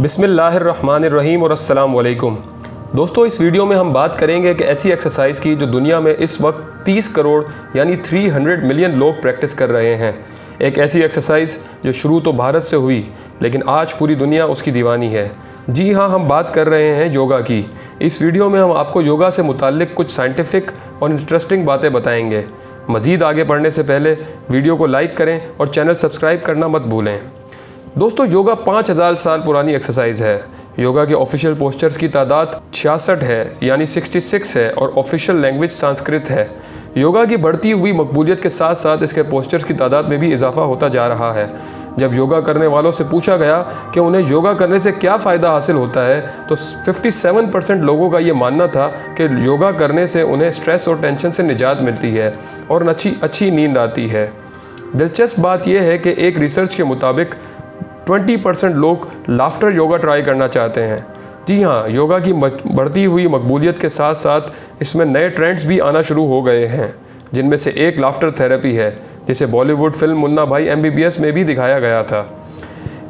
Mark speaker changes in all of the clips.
Speaker 1: बिस्मिल्लाहिर्रहमानिर्रहीम और अस्सलाम वालेकुम। दोस्तों, इस वीडियो में हम बात करेंगे कि ऐसी एक्सरसाइज की जो दुनिया में इस वक्त 30 करोड़ यानी 300 मिलियन लोग प्रैक्टिस कर रहे हैं। एक ऐसी एक्सरसाइज जो शुरू तो भारत से हुई लेकिन आज पूरी दुनिया उसकी दीवानी है। जी हाँ, हम बात कर रहे हैं योगा की। इस वीडियो में हम आपको योगा से मुताल्लिक कुछ साइंटिफिक और इंटरेस्टिंग बातें बताएंगे। मज़ीद आगे बढ़ने से पहले वीडियो को लाइक करें और चैनल सब्सक्राइब करना मत भूलें। दोस्तों, योगा 5000 साल पुरानी एक्सरसाइज है। योगा के ऑफिशियल पोस्चर्स की तादाद 66 है यानी 66 है और ऑफिशियल लैंग्वेज संस्कृत है। योगा की बढ़ती हुई मकबूलियत के साथ साथ इसके पोस्चर्स की तादाद में भी इजाफा होता जा रहा है। जब योगा करने वालों से पूछा गया कि उन्हें योगा करने से क्या फ़ायदा हासिल होता है तो 57% लोगों का ये मानना था कि योगा करने से उन्हें स्ट्रेस और टेंशन से निजात मिलती है और अच्छी नींद आती है। दिलचस्प बात यह है कि एक रिसर्च के मुताबिक 20% लोग लाफ्टर योगा ट्राई करना चाहते हैं। जी हाँ, योगा की बढ़ती हुई मकबूलियत के साथ साथ इसमें नए ट्रेंड्स भी आना शुरू हो गए हैं, जिनमें से एक लाफ्टर थेरेपी है, जिसे बॉलीवुड फिल्म मुन्ना भाई MBBS में भी दिखाया गया था।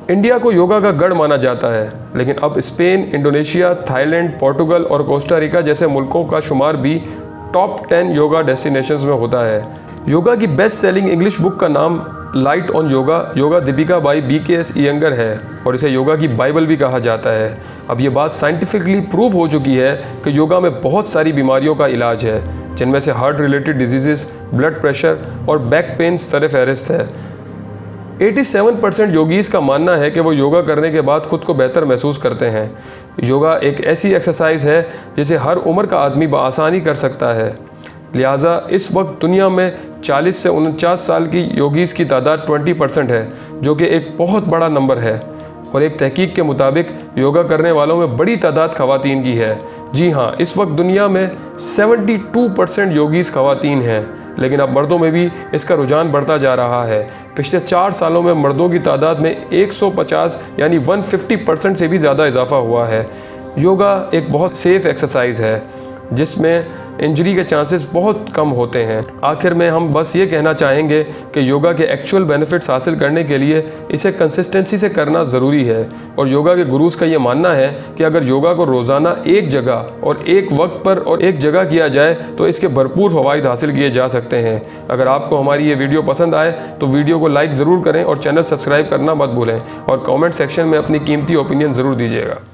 Speaker 1: इंडिया को योगा का गढ़ माना जाता है, लेकिन अब स्पेन, इंडोनेशिया, थाईलैंड, पोर्टुगल और कोस्टा रिका जैसे मुल्कों का शुमार भी टॉप 10 योगा डेस्टिनेशंस में होता है। योगा की बेस्ट सेलिंग इंग्लिश बुक का नाम light on yoga Deepika by BKS Iyengar है और इसे योगा की बाइबल भी कहा जाता है। अब ये बात साइंटिफिकली प्रूव हो चुकी है कि योगा में बहुत सारी बीमारियों का इलाज है, जिनमें से heart related disease, blood pressure और बैक पेन सर फहरिस्त है। 87% योगीज़ का मानना है कि वो योगा करने के बाद खुद को बेहतर महसूस करते हैं। योगा एक ऐसी एक्सरसाइज है जिसे हर उम्र का आदमी बआसानी कर सकता है। लिहाजा इस वक्त दुनिया में 40 से 49 साल की योगीज़ की तादाद 20% है, जो कि एक बहुत बड़ा नंबर है। और एक तहकीक के मुताबिक योगा करने वालों में बड़ी तादाद ख़वातीन की है। जी हाँ, इस वक्त दुनिया में 72% योगीज़ ख़वातीन हैं, लेकिन अब मर्दों में भी इसका रुझान बढ़ता जा रहा है। पिछले 4 सालों में मर्दों की तादाद में 150 यानी 150% से भी ज़्यादा इजाफा हुआ है। योगा एक बहुत सेफ़ एक्सरसाइज है जिसमें इंजरी के चांसेस बहुत कम होते हैं। आखिर में हम बस ये कहना चाहेंगे कि योगा के एक्चुअल बेनिफिट्स हासिल करने के लिए इसे कंसिस्टेंसी से करना ज़रूरी है। और योगा के गुरूज़ का ये मानना है कि अगर योगा को रोज़ाना एक जगह और एक वक्त पर और एक जगह किया जाए तो इसके भरपूर फ़वाइद हासिल किए जा सकते हैं। अगर आपको हमारी ये वीडियो पसंद आए तो वीडियो को लाइक ज़रूर करें और चैनल सब्सक्राइब करना मत भूलें और कॉमेंट सेक्शन में अपनी कीमती ओपिनियन ज़रूर दीजिएगा।